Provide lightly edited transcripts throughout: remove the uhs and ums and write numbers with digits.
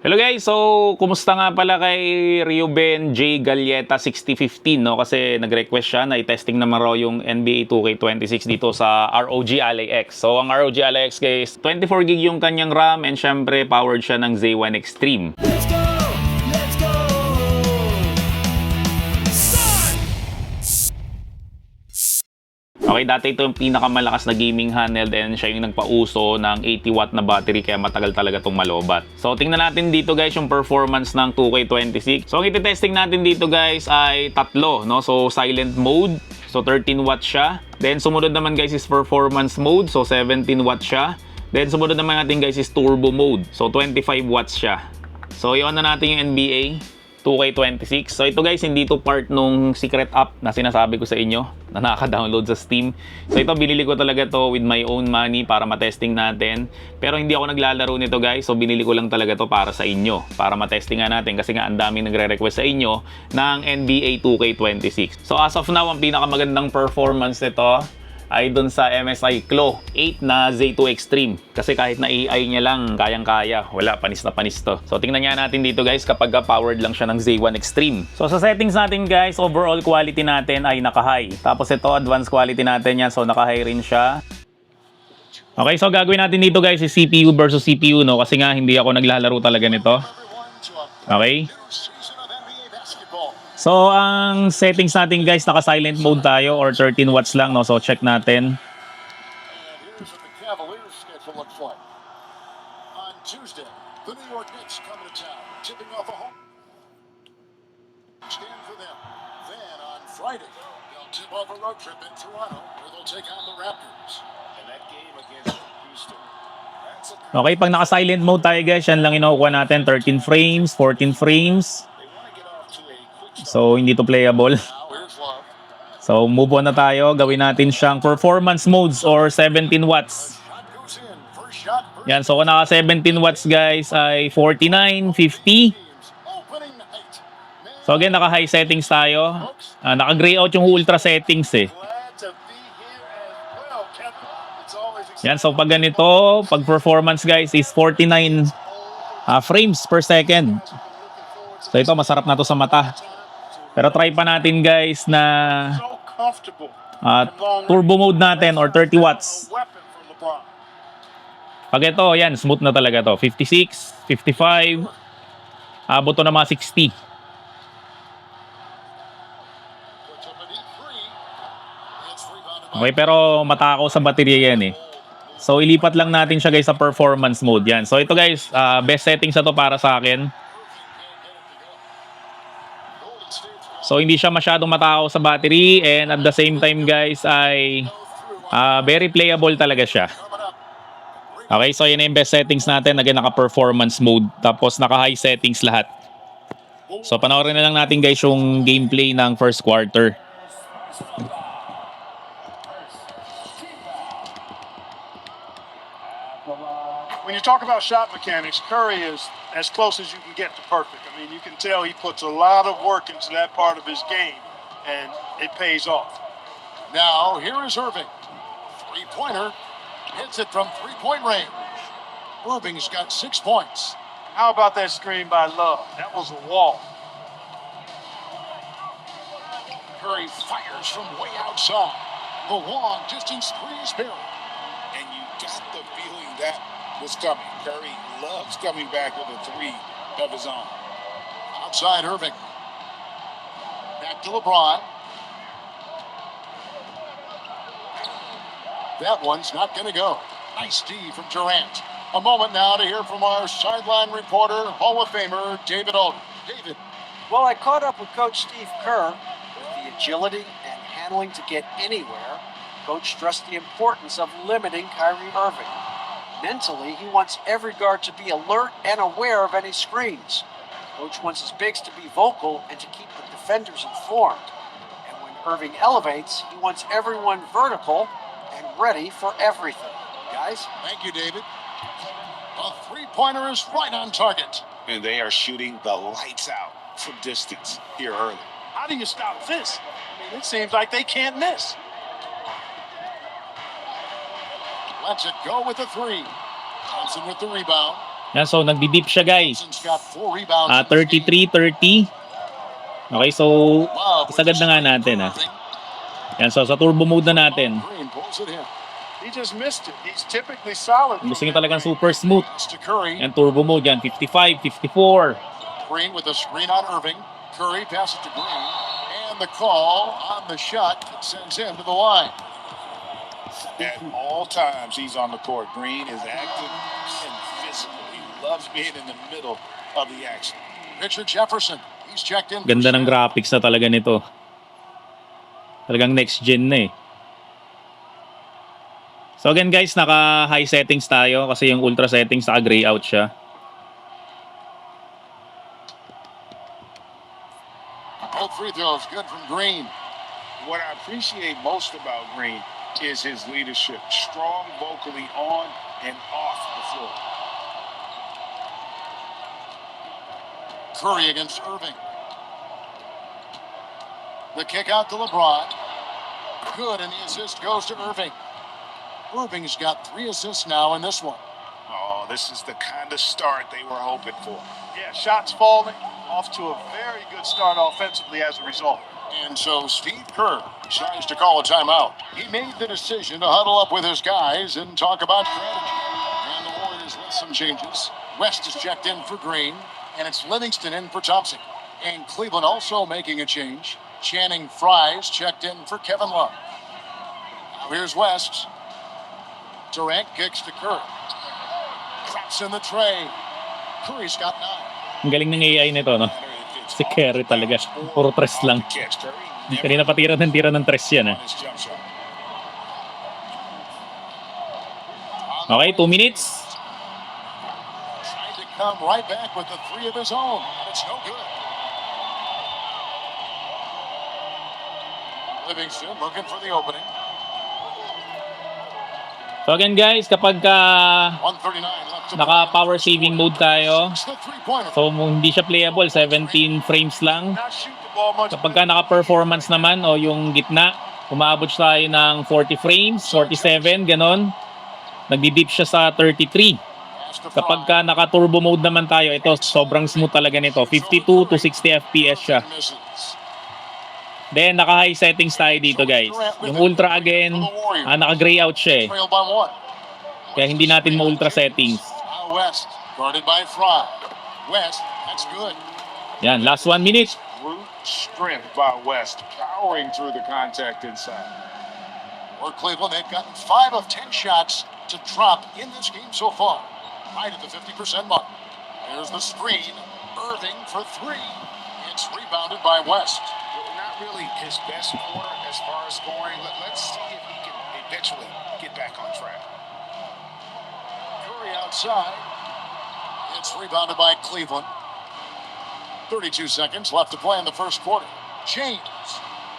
Hello guys! So, kumusta nga pala kay Reuben J. Galleta 6015, no? Kasi nag-request siya na i-testing naman raw yung NBA 2K26 dito sa ROG Ally X. So, ang ROG Ally X guys, 24 gig yung kanyang RAM and syempre powered siya ng Z1 Extreme. Let's go! Let's go! Start! Okay, dati ito yung pinakamalakas na gaming handheld and siya yung nagpauso ng 80 watt na battery kaya matagal talaga itong malobat. So, tingnan natin dito guys yung performance ng 2K26. So, ang iti-testing natin dito guys ay tatlo, no? So, silent mode. So, 13 watts siya. Then, sumunod naman guys is performance mode. So, 17 watts siya. Then, sumunod naman natin guys is turbo mode. So, 25 watts siya. So, i-on na natin yung NBA 2K26. So ito guys, hindi to part nung secret app na sinasabi ko sa inyo na nakaka-download sa Steam. So ito, binili ko talaga to with my own money para matesting natin. Pero hindi ako naglalaro nito guys. So binili ko lang talaga to para sa inyo. Para matesting nga natin kasi nga ang daming nagre-request sa inyo ng NBA 2K26. So as of now, ang pinakamagandang performance nito ay dun sa MSI Klo 8 na Z2 Extreme. Kasi kahit na AI niya lang, kayang-kaya. Wala, panis na panis to. So tingnan nga natin dito guys kapag powered lang siya ng Z1 Extreme. So sa settings natin guys, overall quality natin ay naka-high. Tapos ito, advanced quality natin yan. So naka-high rin siya. Okay, so gagawin natin dito guys is CPU versus CPU, no? Kasi nga hindi ako naglalaro talaga nito. Okay. So, ang settings natin guys, naka-silent mode tayo or 13 watts lang, no? So, check natin. Here's what the Cavaliers schedule looks like. On Tuesday, the New York Knicks coming to town, tipping off a home stand for them. Then on Friday, they'll tip off a road trip in Toronto, where they'll take on the Raptors. And that game against Houston. Okay, pag naka-silent mode tayo guys, yan lang inukuha natin. 13 frames, 14 frames. So, hindi to playable. So, move on na tayo. Gawin natin siyang performance modes or 17 watts. Yan, so kung naka 17 watts guys ay 49, 50. So again, naka high settings tayo. Naka gray out yung ultra settings eh. Yan, so pag ganito, pag performance guys is 49 frames per second. So ito, masarap na to sa mata. Pero try pa natin guys na turbo mode natin or 30 watts. Pag ito, yan, smooth na talaga to. 56, 55, abot to na mga 60. Okay, pero matakaw sa baterya yan eh. So, ilipat lang natin siya guys sa performance mode yan. So, ito guys, best settings na to para sa akin. So, hindi siya masyadong matakaw sa battery and at the same time guys ay very playable talaga siya. Okay, so yun na yung best settings natin. Again, naka-performance mode. Tapos naka-high settings lahat. So, panoorin na lang natin guys yung gameplay ng first quarter. When you talk about shot mechanics, Curry is as close as you can get to perfect. I mean, you can tell he puts a lot of work into that part of his game, and it pays off. Now, here is Irving. Three-pointer. Hits it from three-point range. Irving's got 6 points. How about that screen by Love? That was a wall. Curry fires from way outside. The long distance three is buried. And you got the feeling that was coming. Curry loves coming back with a three of his own. Outside Irving. Back to LeBron. That one's not going to go. Nice D from Durant. A moment now to hear from our sideline reporter, Hall of Famer David Alden. David. Well, I caught up with Coach Steve Kerr with the agility and handling to get anywhere. Coach stressed the importance of limiting Kyrie Irving. Mentally, he wants every guard to be alert and aware of any screens. Coach wants his bigs to be vocal and to keep the defenders informed. And when Irving elevates, he wants everyone vertical and ready for everything. Guys? Thank you, David. A three-pointer is right on target. And they are shooting the lights out from distance here early. How do you stop this? I mean, it seems like they can't miss. Lets it go with a three. Thompson with the rebound. Yan, so nagdi-deep siya guys. Robinson's got 4 rebounds. 33-30. Okay, so isagad na nga natin Yan, so sa turbo mode na natin. Green pulls it in. He just missed it. He's typically solid. Gusto niyo talagang super smooth. It's to Curry. Yan, turbo mode yan. 55, 54. Green with a screen on Irving. Curry passes to Green. And the call on the shot that sends him to the line. At all times he's on the court. Green is active and physical. He loves being in the middle of the action. Richard Jefferson. He's checked in. Ganda ng graphics na talaga nito. Talagang next gen na So again guys, naka high settings tayo kasi yung ultra settings naka gray out siya. Both free throws good from Green. What I appreciate most about Green is his leadership. Strong vocally on and off the floor. Curry against Irving. The kick out to LeBron. Good, and the assist goes to Irving. Irving's got 3 assists now in this one. Oh, this is the kind of start they were hoping for. Yeah, shots falling. Off to a very good start offensively as a result. And so Steve Kerr decides to call a timeout. He made the decision to huddle up with his guys and talk about strategy. And the Warriors with some changes. West is checked in for Green, and it's Livingston in for Thompson. And Cleveland also making a change. Channing Frye's checked in for Kevin Love. Now here's West. Durant kicks to Curry. Drops in the tray. Curry's got 9. Ang galing ng AI nito, no? Si Curry talaga. Puro tres lang. Kanina patira ng tira ng tres yan, Okay, 2 minutes. Tried to come right back with the 3 of his own, and it's no good. Livingston looking for the opening. So again guys, kapag 139 left to naka power saving mode tayo, It's the three-pointer. so hindi siya playable, 17 frames lang. Not shoot the ball much. Kapag naka performance naman o yung gitna, umabot tayo ng 40 frames, 47, ganon. Nagdi-dip siya sa 33. Kapag naka turbo mode naman tayo, ito sobrang smooth talaga nito, 52 to 60 FPS siya. Then naka high settings tayo dito guys. Yung ultra again, naka gray out siya Trailed by 1. Kaya hindi natin ma-ultra settings. Now West, guarded by Fry. West, that's good. Yan, last 1 minute. Brute strength by West, powering through the contact inside. For Cleveland, they've gotten 5 of 10 shots to drop in this game so far. Right at the 50% mark. There's the screen. Irving for 3. It's rebounded by West. Not really his best quarter as far as scoring. Let's see if he can eventually get back on track. Curry outside. It's rebounded by Cleveland. 32 seconds left to play in the first quarter. James.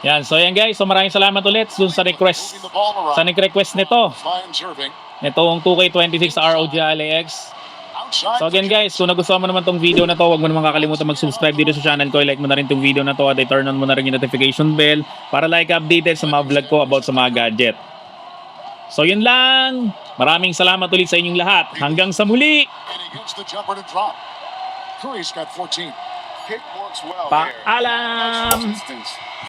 Yan, so yan guys. So maraming salamat ulit dun sa request. Moving the ball around. Sa nag-request nito. Finds Irving. Itong 2K26 ROG AliX. Outside. So again guys, kung nagustuhan mo naman tong video na to, huwag mo naman kakalimutan mag-subscribe dito sa channel ko. I-like mo na rin tong video na to at i-turn on mo na rin yung notification bell para like updated sa mga vlog ko about sa mga gadget. So yun lang. Maraming salamat ulit sa inyong lahat. Hanggang sa muli. And he gets the jumper to drop. Curry's got 14. Pick works well there. Paalam! Distance.